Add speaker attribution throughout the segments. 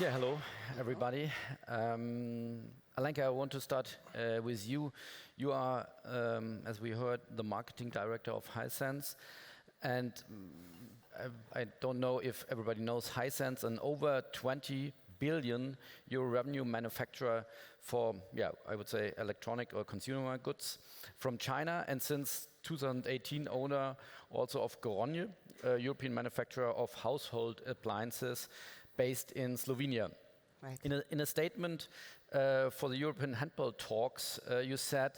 Speaker 1: Yeah, hello, everybody. Alenka, I want to start with you. You are, as we heard, the marketing director of Hisense. And I don't know if everybody knows Hisense, an over 20 billion euro revenue manufacturer for, yeah, I would say electronic or consumer goods from China. And since 2018, owner also of Goronje, a European manufacturer of household appliances based in Slovenia.
Speaker 2: Right.
Speaker 1: In a statement for the European Handball Talks, you said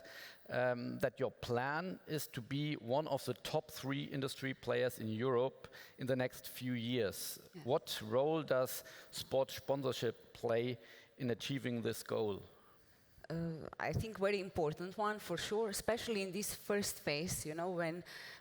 Speaker 1: that your plan is to be one of the top 3 industry players in Europe in the next few years.
Speaker 2: Yeah.
Speaker 1: What role does sport sponsorship play in achieving this goal?
Speaker 2: I think very important one for sure, especially in this first phase,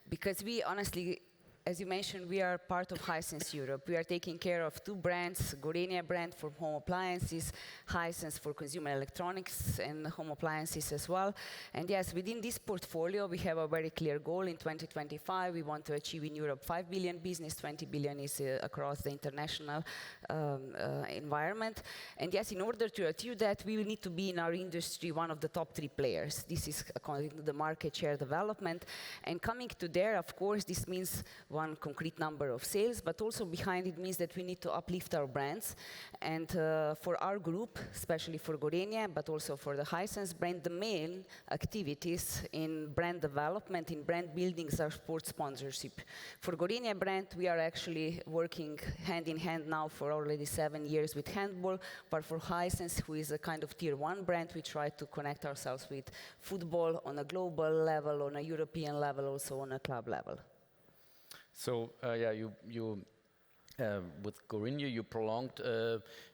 Speaker 2: because we honestly, as you mentioned, we are part of Hisense Europe. We are taking care of 2 brands, Gorenje brand for home appliances, Hisense for consumer electronics and home appliances as well. And yes, within this portfolio, we have a very clear goal. In 2025, we want to achieve in Europe 5 billion business, 20 billion is across the international environment. And yes, in order to achieve that, we will need to be in our industry one of the top 3 players. This is according to the market share development. And coming to there, of course, this means one concrete number of sales, but also behind it means that we need to uplift our brands. And for our group, especially for Gorenje, but also for the Hisense brand, the main activities in brand development, in brand building are sports sponsorship. For Gorenje brand, we are actually working hand in hand now for already 7 years with handball, but for Hisense, who is a kind of tier 1 brand, we try to connect ourselves with football on a global level, on a European level, also on a club level.
Speaker 1: So, yeah, you with Gorenje, you prolonged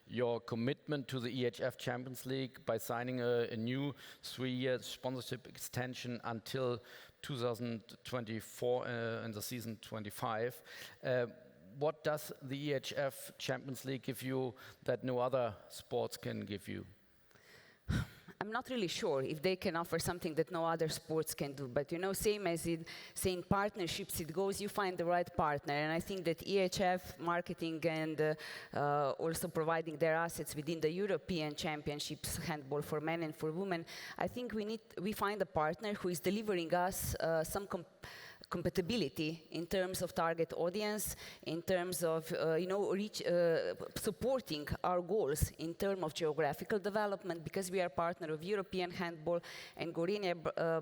Speaker 1: your commitment to the EHF Champions League by signing a new 3-year sponsorship extension until 2024 in the season 25. What does the EHF Champions League give you that no other sports can give you?
Speaker 2: I'm not really sure if they can offer something that no other sports can do. But same as in partnerships it goes, you find the right partner. And I think that EHF marketing and also providing their assets within the European Championships, handball for men and for women, I think we find a partner who is delivering us some compatibility in terms of target audience, in terms of supporting our goals in terms of geographical development, because we are partner of European Handball, and Gorenje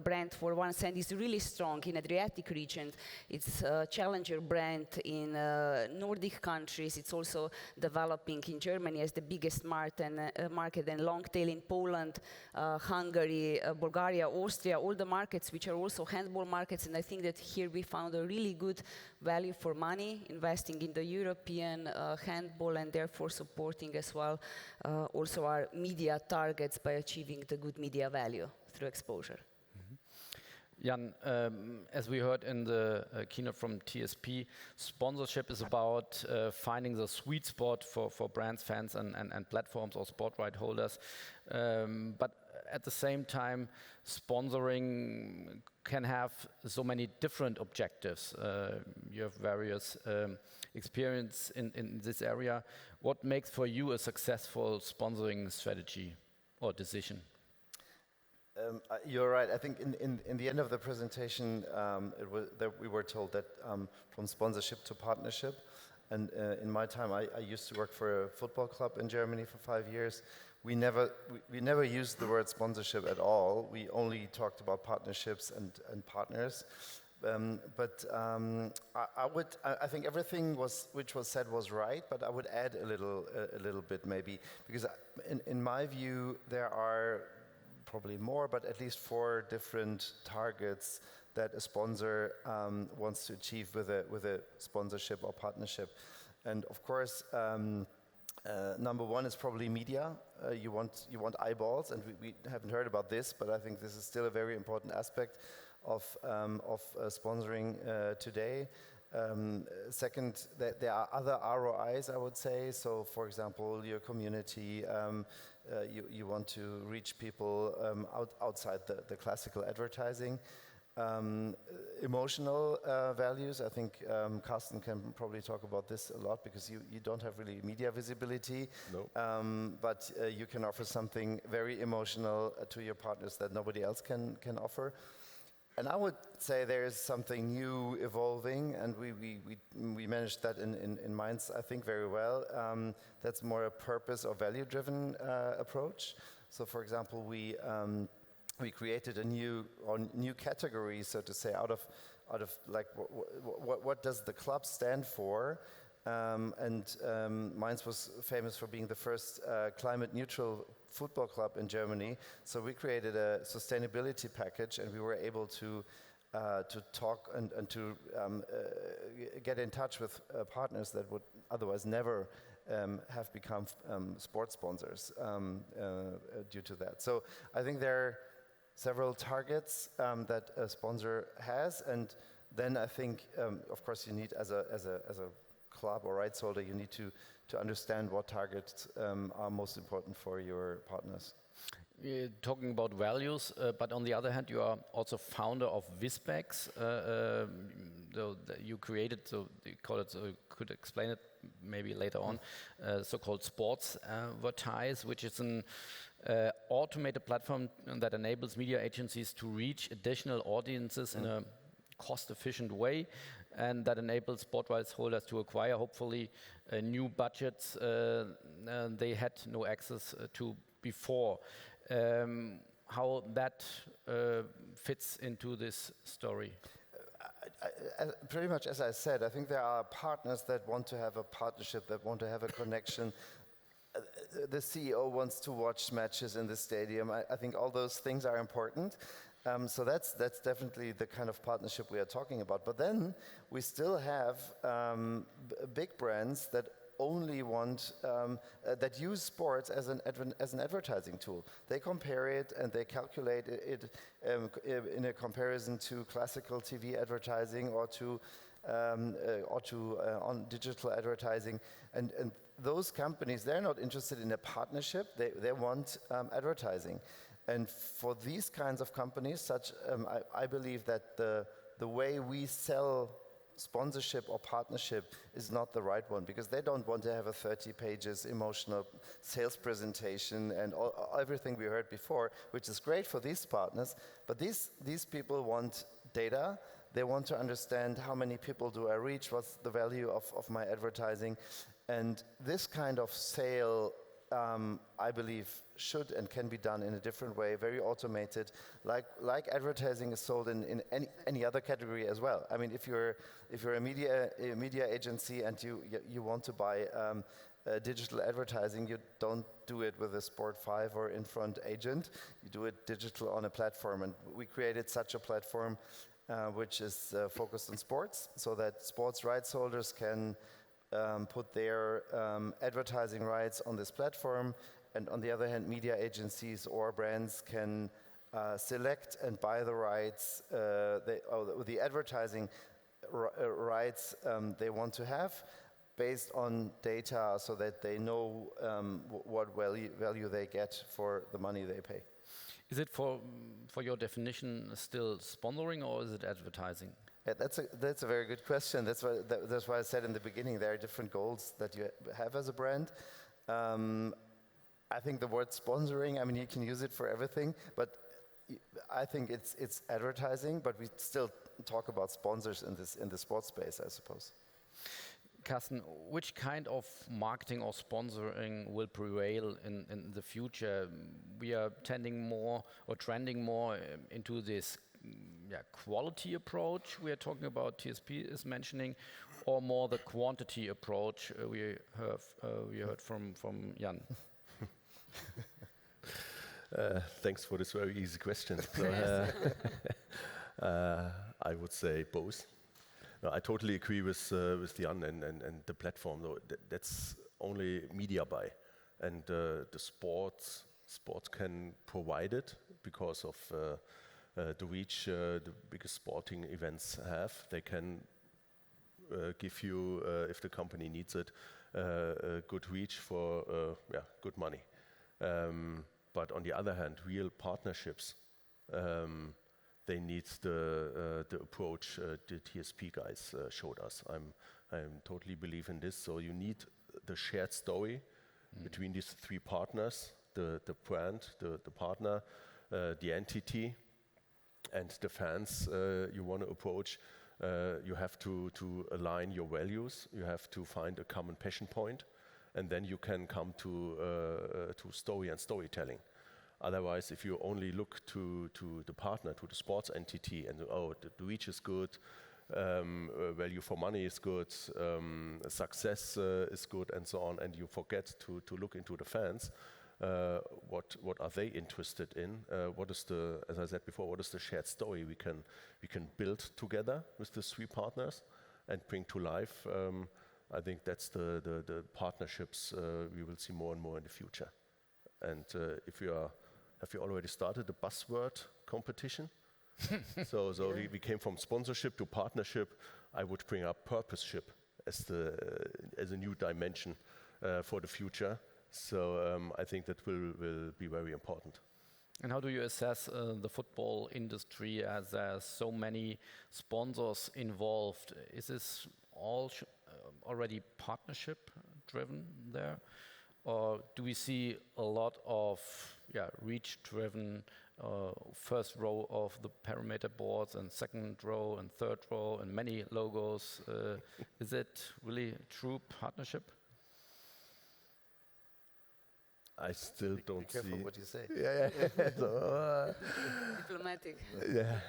Speaker 2: brand for one side is really strong in Adriatic region. It's a challenger brand in Nordic countries. It's also developing in Germany as the biggest market and long tail in Poland, Hungary, Bulgaria, Austria, all the markets which are also handball markets. And I think that here we found a really good value for money, investing in the European handball and therefore supporting as well also our media targets by achieving the good media value through exposure.
Speaker 1: Mm-hmm. Jan, as we heard in the keynote from TSP, sponsorship is about finding the sweet spot for brands, fans, and platforms or sport right holders. But at the same time, sponsoring can have so many different objectives. You have various experience in this area. What makes for you a successful sponsoring strategy or decision?
Speaker 3: You're right. I think in the end of the presentation, we were told that from sponsorship to partnership. And in my time, I used to work for a football club in Germany for 5 years. We never used the word sponsorship at all. We only talked about partnerships and partners. I think everything which was said was right, but I would add a little bit maybe, because in my view there are probably more, but at least 4 different targets that a sponsor wants to achieve with a sponsorship or partnership. And of course, number 1 is probably media. You want eyeballs, and we haven't heard about this, but I think this is still a very important aspect of sponsoring today. Second, there are other ROIs, I would say. So, for example, your community, you want to reach people outside the classical advertising. Emotional values. I think Carsten can probably talk about this a lot because you don't have really media visibility.
Speaker 4: No.
Speaker 3: But you can offer something very emotional to your partners that nobody else can offer. And I would say there is something new evolving, and we managed that in Mainz, I think, very well. That's more a purpose or value-driven approach. So, for example, we created a new category, so to say, out of like what does the club stand for? Mainz was famous for being the first climate-neutral football club in Germany. So we created a sustainability package, and we were able to talk and to get in touch with partners that would otherwise never have become sports sponsors due to that. So I think there are several targets that a sponsor has, and then I think, of course, you need as a club or rights holder, you need to understand what targets are most important for your partners.
Speaker 1: We're talking about values, but on the other hand, you are also founder of Vispex. You created, so you call it, so you could explain it maybe later on, so-called Sports Advertise, which is an automated platform that enables media agencies to reach additional audiences in a cost-efficient way, and that enables sport rights holders to acquire, hopefully, new budgets they had no access to before. How that fits into this story?
Speaker 3: Pretty much as I said, I think there are partners that want to have a partnership, that want to have a connection. The CEO wants to watch matches in the stadium. I think all those things are important. So that's definitely the kind of partnership we are talking about. But then we still have big brands that only want that use sports as an advertising tool. They compare it and they calculate it in a comparison to classical TV advertising or to on digital advertising. And those companies, they're not interested in a partnership. They want advertising. And for these kinds of companies, I believe that the way we sell sponsorship or partnership is not the right one, because they don't want to have a 30 pages emotional sales presentation and everything we heard before, which is great for these partners. But these people want data. They want to understand how many people do I reach, what's the value of my advertising. And this kind of sale, I believe, should and can be done in a different way, very automated, like advertising is sold in any other category as well. I mean, if you're a media agency and you want to buy digital advertising, you don't do it with a Sport 5 or in-front agent. You do it digital on a platform, and we created such a platform which is focused on sports, so that sports rights holders can put their advertising rights on this platform, and on the other hand, media agencies or brands can select and buy the rights, the advertising rights they want to have, based on data, so that they know what value they get for the money they pay.
Speaker 1: Is it for your definition still sponsoring, or is it advertising?
Speaker 3: Yeah, that's a very good question. That's why I said in the beginning there are different goals that you have as a brand. I think the word sponsoring, I mean, you can use it for everything, but I think it's advertising, but we still talk about sponsors in the sports space, I suppose.
Speaker 1: Carsten, which kind of marketing or sponsoring will prevail in the future? We are trending more into this quality approach we are talking about, TSP is mentioning, or more the quantity approach we heard from Jan?
Speaker 4: Thanks for this very easy question. So, I would say both. No, I totally agree with Jan and the platform. Though that's only media buy, and the sports can provide it because of the reach the biggest sporting events have. They can give you, if the company needs it, a good reach for good money. But on the other hand, real partnerships, they need the approach the TSP guys showed us. I'm totally believe in this. So you need the shared story between these three partners, the brand, the partner, the entity, and the fans you want to approach. You have to align your values. You have to find a common passion point, and then you can come to story and storytelling. Otherwise, if you only look to the partner, to the sports entity, and the reach is good, value for money is good, success is good, and so on, and you forget to look into the fans, what are they interested in? What is the, as I said before, what is the shared story we can build together with the three partners and bring to life? I think that's the partnerships we will see more and more in the future. And have you already started the buzzword competition? So we came from sponsorship to partnership. I would bring up purposeship as a new dimension for the future. So I think that will be very important.
Speaker 1: And how do you assess the football industry as there's so many sponsors involved? Is this all already partnership driven there? Or do we see a lot of reach driven, first row of the parameter boards and second row and third row and many logos? Is it really true partnership?
Speaker 4: I still don't see.
Speaker 3: Be careful what you say.
Speaker 4: Yeah. So,
Speaker 2: Diplomatic.
Speaker 4: yeah,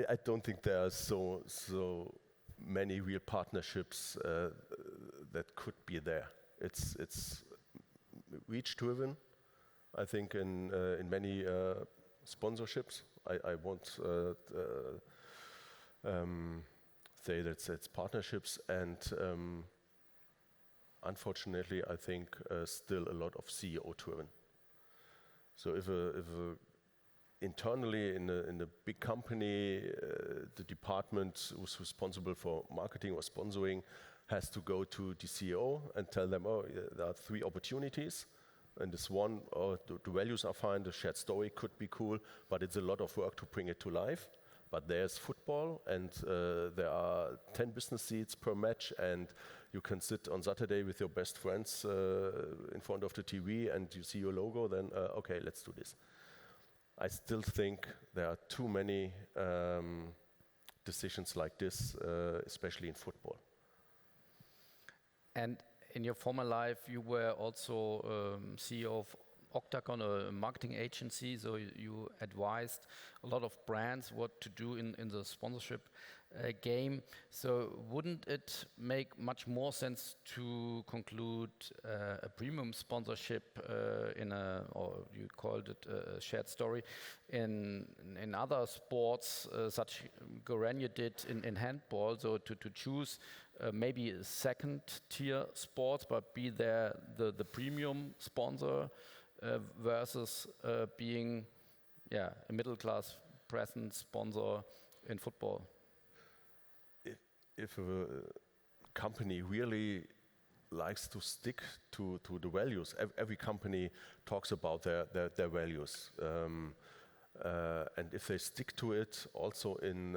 Speaker 4: I don't think there are so many real partnerships that could be there. It's reach driven. I think in many sponsorships. I won't say that it's partnerships, and unfortunately, I think still a lot of CEO driven. So if internally in a big company, the department who's responsible for marketing or sponsoring has to go to the CEO and tell them, there are 3 opportunities, and this one, the values are fine, the shared story could be cool, but it's a lot of work to bring it to life. But there's football, and there are 10 business seats per match, and you can sit on Saturday with your best friends in front of the TV, and you see your logo, then okay, let's do this. I still think there are too many decisions like this, especially in football.
Speaker 1: And in your former life, you were also CEO of Octagon, a marketing agency, so you advised a lot of brands what to do in the sponsorship game. So wouldn't it make much more sense to conclude a premium sponsorship or you called it a shared story, in other sports, such Gorenje did in handball, so to choose maybe a second tier sports, but be there the premium sponsor versus being a middle class present sponsor in football?
Speaker 4: If a company really likes to stick to the values, every company talks about their values, and if they stick to it also in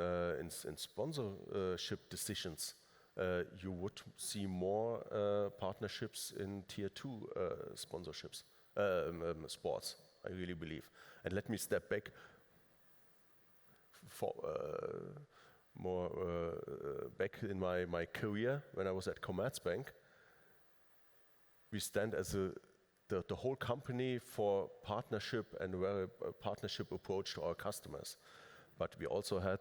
Speaker 4: sponsorship decisions, you would see more partnerships in tier 2 sponsorships. Sports, I really believe. And let me step back for more back in my career when I was at Commerzbank. We stand as the whole company for partnership and a partnership approach to our customers. But we also had,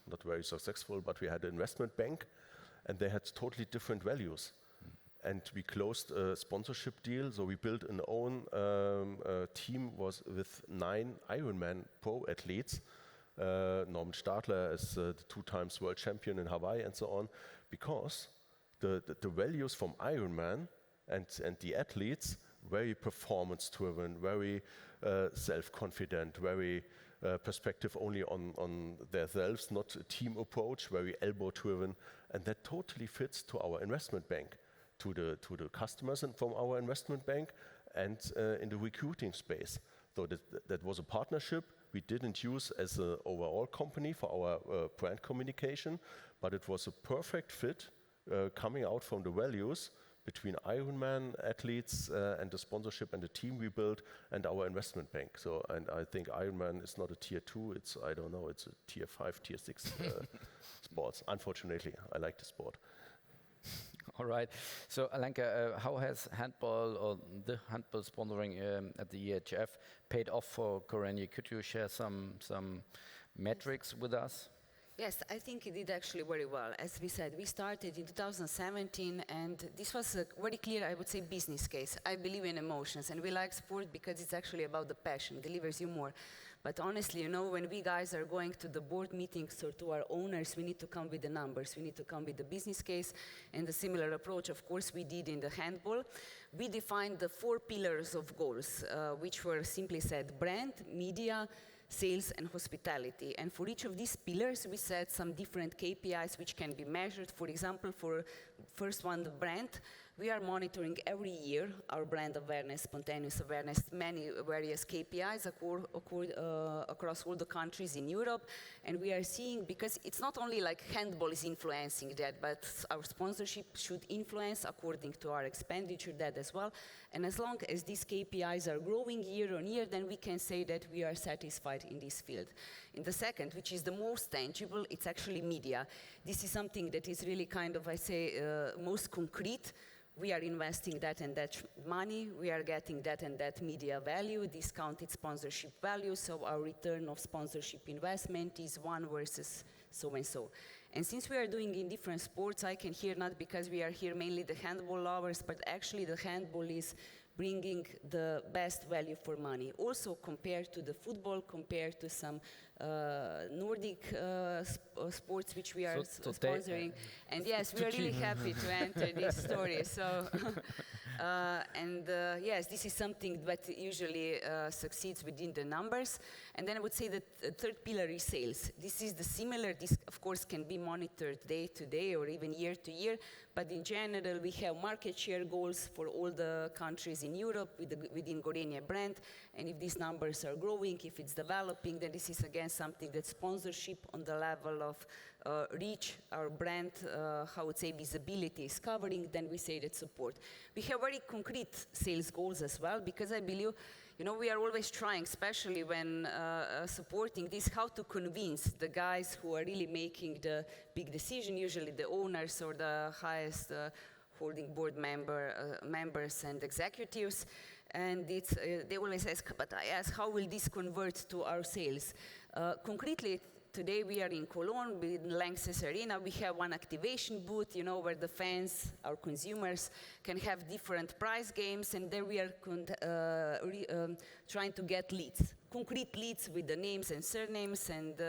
Speaker 4: not very successful, but we had an investment bank, and they had totally different values. And we closed a sponsorship deal, so we built an own team with 9 Ironman pro athletes. Norman Stadler is the 2 times world champion in Hawaii and so on, because the values from Ironman and the athletes, very performance driven, very self-confident, very perspective only on themselves, not a team approach, very elbow driven, and that totally fits to our investment bank, to the customers and from our investment bank, and in the recruiting space. So that was a partnership we didn't use as an overall company for our brand communication, but it was a perfect fit coming out from the values between Ironman athletes and the sponsorship and the team we built and our investment bank. So, and I think Ironman is not a tier 2, it's, I don't know, it's a tier 5, tier 6 sports. Unfortunately, I like the sport.
Speaker 1: All right. So, Alenka, how has handball or the handball sponsoring at the EHF paid off for Gorenje? Could you share some metrics with us?
Speaker 2: Yes, I think it did actually very well. As we said, we started in 2017, and this was a very clear, I would say, business case. I believe in emotions, and we like sport because it's actually about the passion, delivers you more. But honestly, you know, when we guys are going to the board meetings or to our owners, we need to come with the numbers. We need to come with the business case, and the similar approach, of course, we did in the handball. We defined the 4 pillars of goals, which were simply said brand, media, sales, and hospitality. And for each of these pillars, we set some different KPIs which can be measured. For example, for first one, the brand, we are monitoring every year our brand awareness, spontaneous awareness, many various KPIs across all the countries in Europe. And we are seeing, because it's not only like handball is influencing that, but our sponsorship should influence according to our expenditure that as well. And as long as these KPIs are growing year on year, then we can say that we are satisfied in this field. In the second, which is the most tangible, it's actually media. This is something that is really kind of, I say, most concrete. We are investing that and that money, we are getting that and that media value, discounted sponsorship value, so our return of sponsorship investment is 1 versus so and so. And since we are doing in different sports, I can hear, not because we are here mainly the handball lovers, but actually the handball is bringing the best value for money. Also compared to the football, compared to some Nordic sports which we are sponsoring. And yes, we are really happy to enter this story. So, yes, this is something that usually succeeds within the numbers. And then I would say that the third pillar is sales. This is the similar, this of course can be monitored day to day or even year to year, but in general we have market share goals for all the countries in Europe within Gorenje brand, and if these numbers are growing, if it's developing, then this is again something that sponsorship on the level of reach, our brand, how I would say visibility is covering, then we say that support. We have very concrete sales goals as well, because I believe, you know, we are always trying, especially when supporting this, how to convince the guys who are really making the big decision, usually the owners or the highest holding board members and executives. And it's, they always ask, but I ask, how will this convert to our sales? Concretely, today we are in Cologne, in Lanxess Arena. We have one activation booth, you know, where the fans, our consumers, can have different prize games, and there we are trying to get leads, concrete leads with the names and surnames, and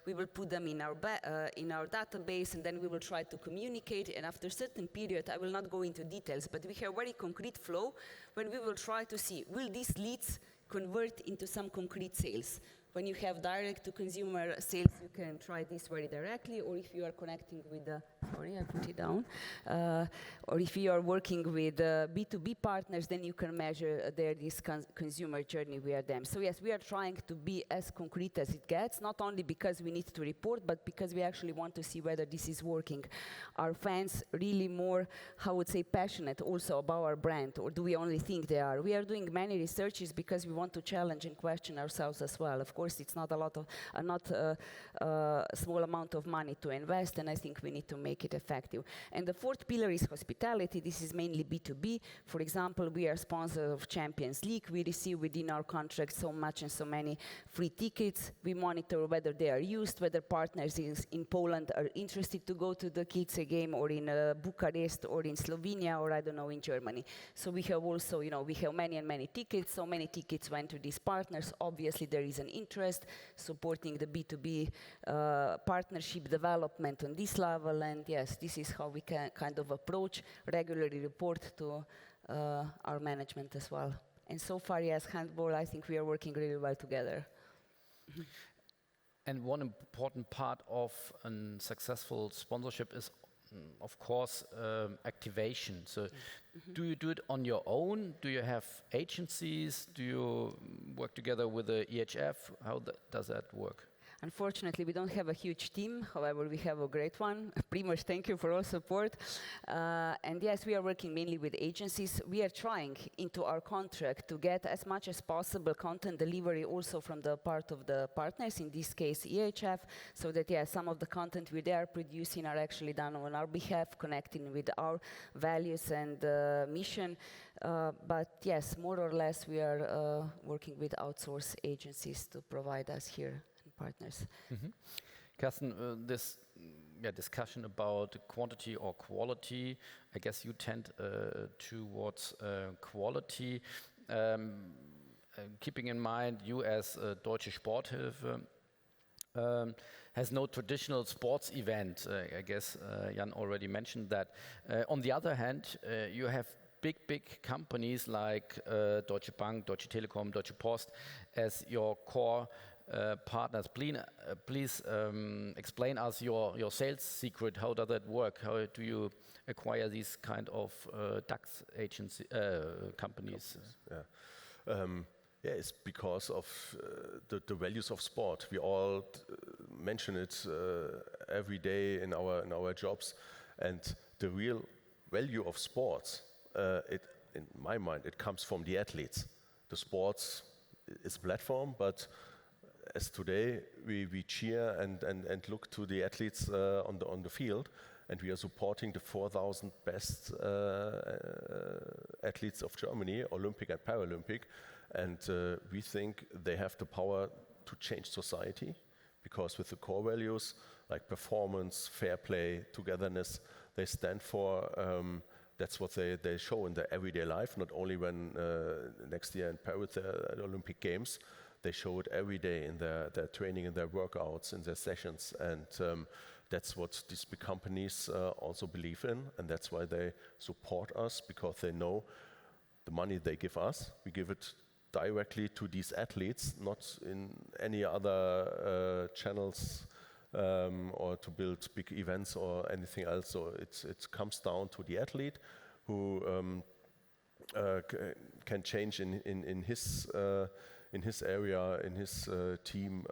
Speaker 2: we will put them in our database, and then we will try to communicate. And after a certain period, I will not go into details, but we have very concrete flow when we will try to see, will these leads convert into some concrete sales? When you have direct-to-consumer sales, you can try this very directly, or if you are connecting with the, sorry, I put it down, or if you are working with B2B partners, then you can measure this consumer journey with them. So yes, we are trying to be as concrete as it gets, not only because we need to report, but because we actually want to see whether this is working. Are fans really more, how I would say, passionate also about our brand, or do we only think they are? We are doing many researches because we want to challenge and question ourselves as well. Of course, it's not a lot of, not a small amount of money to invest, and I think we need to make it effective. And the fourth pillar is hospitality. This is mainly B2B. For example, we are sponsors of Champions League. We receive within our contract so much and so many free tickets. We monitor whether they are used, whether partners in Poland are interested to go to the Kielce game, or in Bucharest, or in Slovenia, or I don't know, in Germany. So we have also, you know, we have many and many tickets. So many tickets went to these partners. Obviously, there is an interest supporting the B2B partnership development on this level, and yes, this is how we can kind of approach, regularly report to our management as well. And so far, yes, handball, I think we are working really well together.
Speaker 1: And one important part of a successful sponsorship is of course, activation. So, do you do it on your own? Do you have agencies? Do you work together with the EHF? How does that work?
Speaker 2: Unfortunately, we don't have a huge team. However, we have a great one. Primož, thank you for all support. And yes, we are working mainly with agencies. We are trying into our contract to get as much as possible content delivery also from the part of the partners, in this case EHF, so that some of the content they are producing are actually done on our behalf, connecting with our values and mission. But yes, more or less we are working with outsource agencies to provide us here partners.
Speaker 1: Carsten, this discussion about quantity or quality, I guess you tend towards quality. Keeping in mind you as Deutsche Sporthilfe has no traditional sports event. I guess Jan already mentioned that. On the other hand, you have big companies like Deutsche Bank, Deutsche Telekom, Deutsche Post as your core partners. Please explain us your sales secret. How does that work? How do you acquire these kind of DAX agency companies?
Speaker 4: It's because of the values of sport. We all mention it every day in our jobs, and the real value of sports, in my mind, it comes from the athletes. The sports is a platform, but as today we cheer and look to the athletes on the field, and we are supporting the 4,000 best athletes of Germany, Olympic and Paralympic, and we think they have the power to change society, because with the core values like performance, fair play, togetherness, they stand for. That's what they show in their everyday life, not only when next year in Paris at the Olympic Games. They show it every day in their training, in their workouts, in their sessions, and that's what these big companies also believe in, and that's why they support us, because they know the money they give us, we give it directly to these athletes, not in any other channels or to build big events or anything else. So it comes down to the athlete who can change in his area, in his team,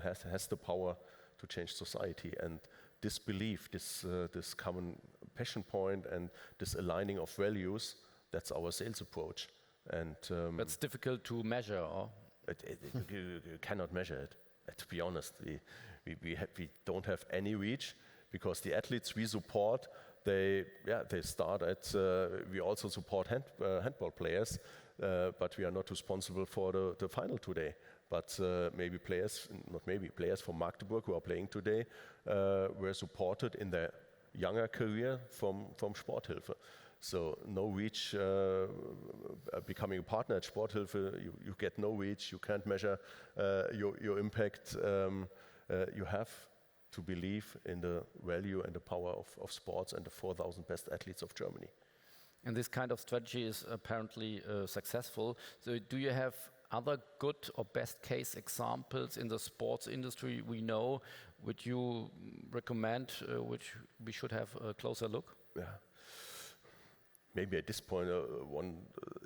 Speaker 4: has the power to change society. And this belief, this common passion point, and this aligning of values, that's our sales approach. And
Speaker 1: that's difficult to measure, or
Speaker 4: you cannot measure it. To be honest, we don't have any reach, because the athletes we support, they start at. We also support handball players. But we are not responsible for the final today. But players from Magdeburg who are playing today were supported in their younger career from Sporthilfe. So no reach, becoming a partner at Sporthilfe, you get no reach, you can't measure your impact. You have to believe in the value and the power of sports and the 4,000 best athletes of Germany.
Speaker 1: And this kind of strategy is apparently successful. So do you have other good or best case examples in the sports industry we know, which you recommend, which we should have a closer look?
Speaker 4: Yeah. Maybe at this point, one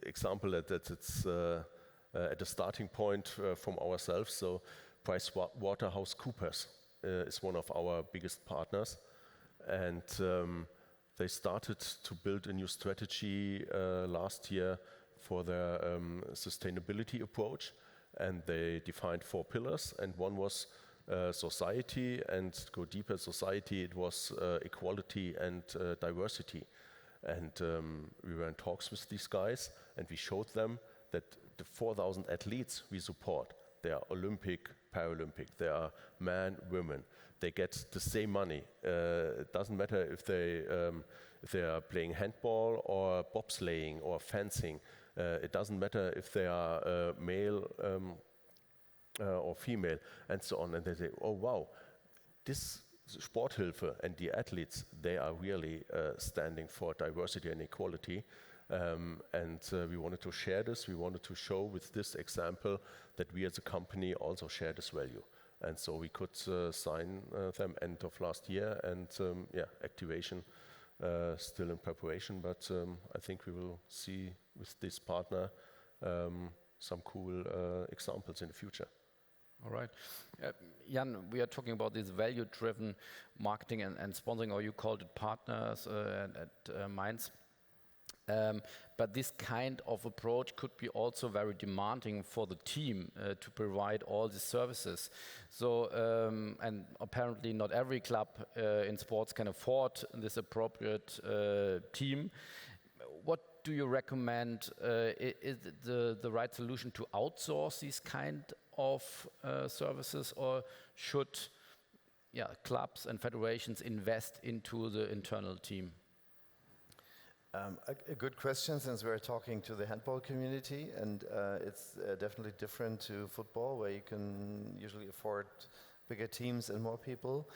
Speaker 4: example that it's at the starting point from ourselves. So PricewaterhouseCoopers is one of our biggest partners. And they started to build a new strategy last year for their sustainability approach, and they defined 4 pillars, and one was society, and to go deeper society, it was equality and diversity. And we were in talks with these guys, and we showed them that the 4,000 athletes we support, they are Olympic, Paralympic, they are men, women. They get the same money. It doesn't matter if they are playing handball or bobsleighing or fencing. It doesn't matter if they are male or female, and so on. And they say, oh wow, this Sporthilfe and the athletes, they are really standing for diversity and equality. And we wanted to share this. We wanted to show with this example that we as a company also share this value. and so we could sign them end of last year, and activation still in preparation, but I think we will see with this partner some cool examples in the future.
Speaker 1: All right. Jan, we are talking about this value-driven marketing and sponsoring, or you called it partners at Mainz. But this kind of approach could be also very demanding for the team to provide all the services. So, and apparently not every club in sports can afford this appropriate team. What do you recommend? Is the right solution to outsource these kind of services, or should clubs and federations invest into the internal team?
Speaker 3: A good question, since we're talking to the handball community, and it's definitely different to football, where you can usually afford bigger teams and more people.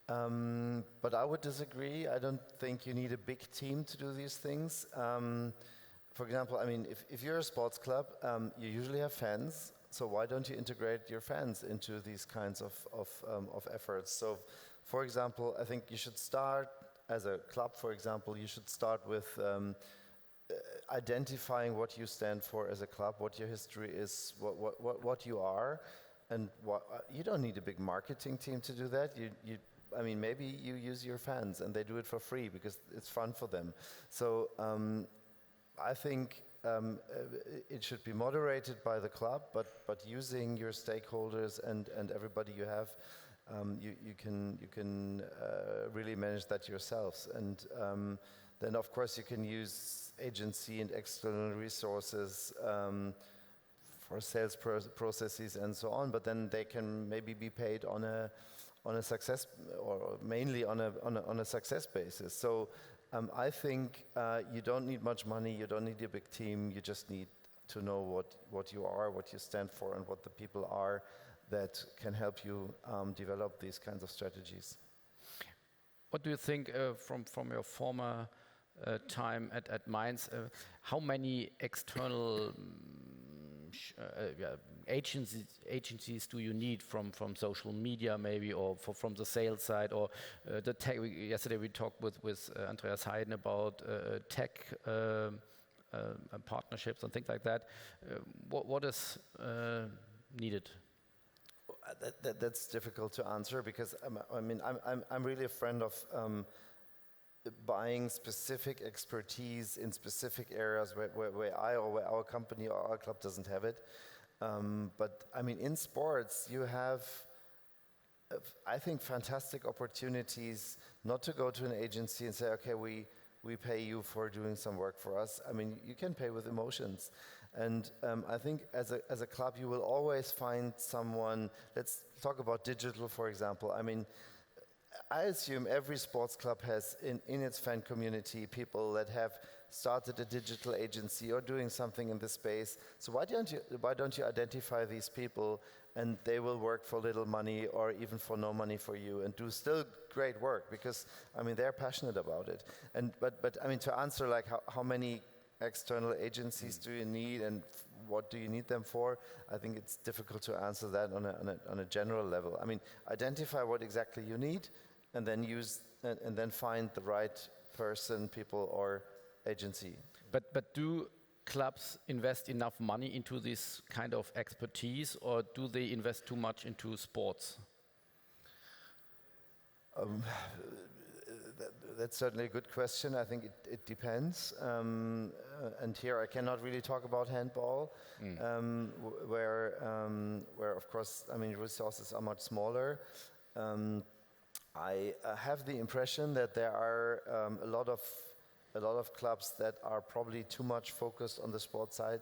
Speaker 3: But I would disagree. I don't think you need a big team to do these things. For example, I mean, if you're a sports club, you usually have fans. So why don't you integrate your fans into these kinds of efforts? So, for example, I think you should start as a club. For example, you should start with identifying what you stand for as a club, what your history is, what you are, and you don't need a big marketing team to do that. I mean, maybe you use your fans and they do it for free because it's fun for them. So I think it should be moderated by the club, but using your stakeholders and everybody you have, you can really manage that yourselves. And then, of course, you can use agency and external resources for sales processes and so on. But then they can maybe be paid on a success, or mainly on a success basis. So I think you don't need much money, you don't need a big team, you just need to know what you are, what you stand for, and what the people are that can help you develop these kinds of strategies.
Speaker 1: What do you think from your former time at Mainz? How many external agencies do you need from social media, maybe, or from the sales side, or the tech? Yesterday we talked with Andreas Heiden about tech partnerships and things like that. What is needed?
Speaker 3: That's difficult to answer, because I mean I'm really a friend of buying specific expertise in specific areas where our company or our club doesn't have it. But I mean, in sports you have, I think, fantastic opportunities not to go to an agency and say, okay, we pay you for doing some work for us. I mean, you can pay with emotions. And I think as a club you will always find someone. Let's talk about digital, for example. I mean, I assume every sports club has in its fan community people that have started a digital agency or doing something in this space. So why don't you identify these people, and they will work for little money or even for no money for you, and do still great work, because I mean they're passionate about it. And but I mean, to answer like how many external agencies do you need and what do you need them for, I think it's difficult to answer that on a general level. I mean, identify what exactly you need, and then and then find the right person, people, or agency.
Speaker 1: But do clubs invest enough money into this kind of expertise, or do they invest too much into sports?
Speaker 3: That's certainly a good question. I think it depends. And here I cannot really talk about handball, where of course, I mean, resources are much smaller. I have the impression that there are a lot of clubs that are probably too much focused on the sports side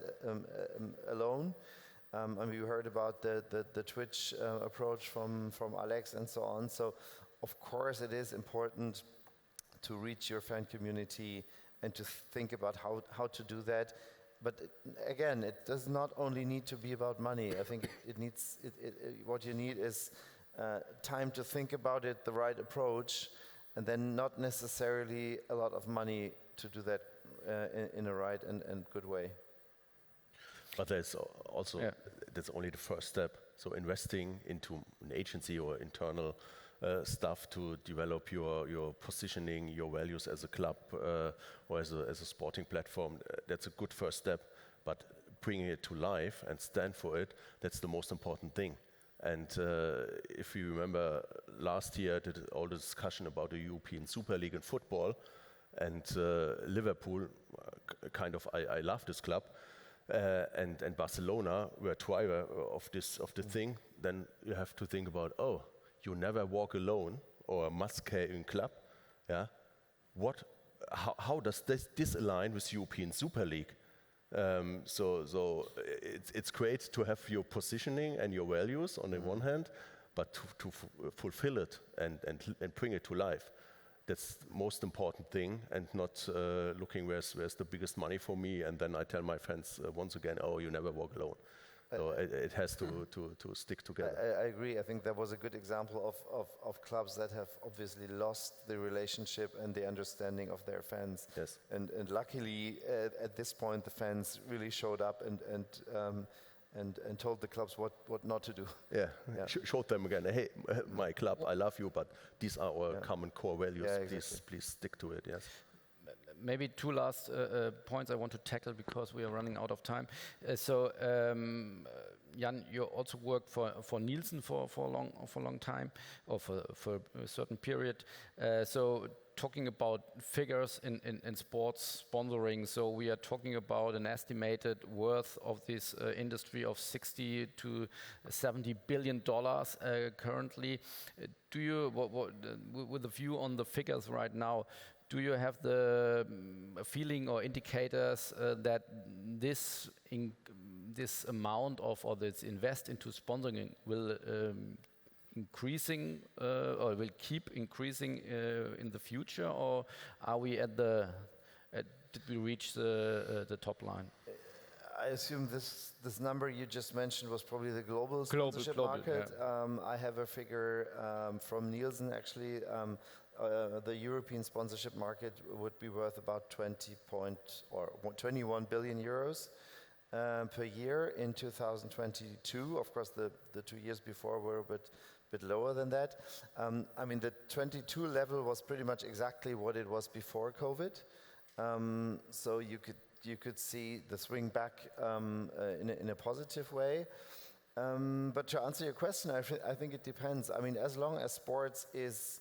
Speaker 3: alone. And we heard about the Twitch approach from Alex and so on. So of course it is important to reach your fan community and to think about how to do that. But again, it does not only need to be about money. I think what you need is time to think about it, the right approach, and then not necessarily a lot of money to do that in a right and good way.
Speaker 4: But there's also, that's only the first step. So investing into an agency or internal stuff to develop your positioning, your values as a club or as a sporting platform, that's a good first step. But bringing it to life and stand for it, that's the most important thing. And if you remember last year, did all the discussion about the European Super League in football, and Liverpool, I love this club, and Barcelona were driver of the thing. Then you have to think about, you never walk alone, or a must-carrying club. Yeah, how does this align with European Super League? So it's great to have your positioning and your values on the one hand, but to fulfill it and bring it to life. That's the most important thing, and not looking where's the biggest money for me, and then I tell my friends once again, you never walk alone. So it has to stick together.
Speaker 3: I agree. I think that was a good example of clubs that have obviously lost the relationship and the understanding of their fans.
Speaker 4: Yes.
Speaker 3: And luckily, at this point, the fans really showed up and told the clubs what not to do.
Speaker 4: Yeah. Showed them again, hey, my club, I love you, but these are our common core values.
Speaker 3: Yeah, exactly.
Speaker 4: Please stick to it. Yes.
Speaker 1: Maybe two last points I want to tackle because we are running out of time. Jan, you also worked for Nielsen for a long time, or for a certain period. So talking about figures in sports sponsoring, so we are talking about an estimated worth of this industry of $60 to $70 billion currently. Do you, with a view on the figures right now, do you have the feeling or indicators that this amount of, or this invest into sponsoring will increasing or will keep increasing in the future, or are we did we reach the top line?
Speaker 3: I assume this number you just mentioned was probably the global sponsorship market.
Speaker 1: Yeah.
Speaker 3: I have a figure from Nielsen actually. The European sponsorship market would be worth about 21 billion euros per year in 2022. Of course, the 2 years before were a bit lower than that. I mean, the 22 level was pretty much exactly what it was before COVID. So you could see the swing back in a positive way. But to answer your question, I think it depends. I mean, as long as sports is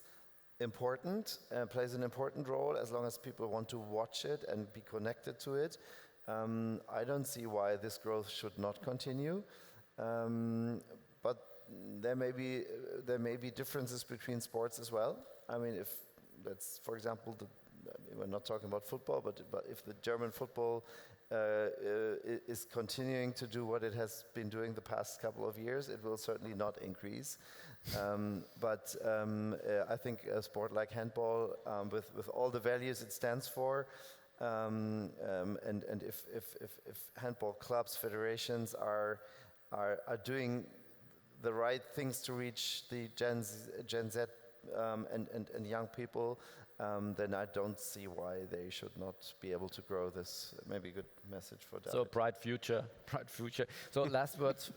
Speaker 3: important, plays an important role, as long as people want to watch it and be connected to it, I don't see why this growth should not continue. But there may be differences between sports as well. I mean, if that's, for example, we're not talking about football, but if the German football is continuing to do what it has been doing the past couple of years, it will certainly not increase. But I think a sport like handball, with all the values it stands for, and if handball clubs, federations are doing the right things to reach the Gen Z and young people, then I don't see why they should not be able to grow this. Maybe a good message for that.
Speaker 1: So bright future. So last words,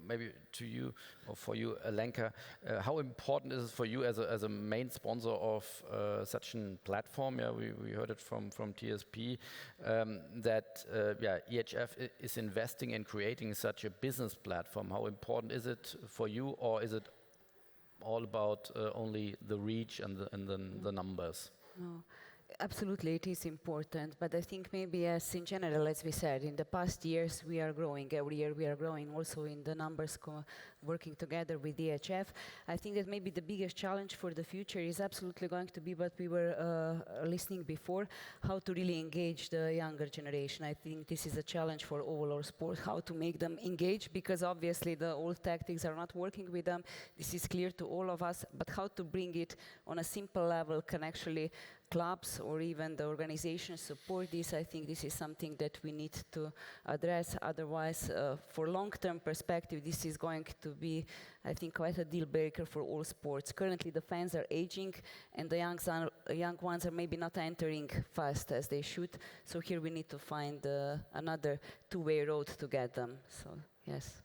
Speaker 1: maybe to you or for you, Alenka. How important is it for you as a main sponsor of such a platform? Yeah, we heard it from TSP that EHF is investing in creating such a business platform. How important is it for you, or is it all about only the reach and the numbers?
Speaker 2: No, absolutely, it is important. But I think maybe, as in general, as we said, in the past years we are growing. Every year we are growing. Also in the numbers working together with EHF. I think that maybe the biggest challenge for the future is absolutely going to be what we were listening before, how to really engage the younger generation. I think this is a challenge for all our sport, how to make them engage, because obviously the old tactics are not working with them. This is clear to all of us, but how to bring it on a simple level can actually clubs or even the organizations support this, I think this is something that we need to address. Otherwise, for long-term perspective, this is going to be, I think, quite a deal breaker for all sports. Currently, the fans are aging, and the young ones are maybe not entering fast as they should. So here we need to find another two-way road to get them. So yes.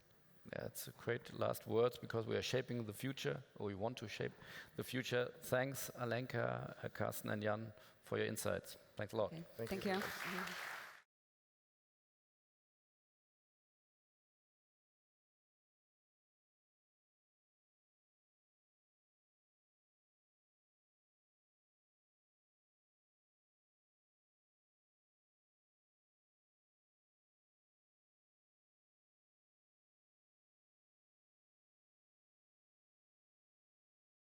Speaker 1: Yeah, it's a great last words, because we are shaping the future, or we want to shape the future. Thanks, Alenka, Carsten, and Jan, for your insights. Thanks a lot.
Speaker 2: Okay. Thank you.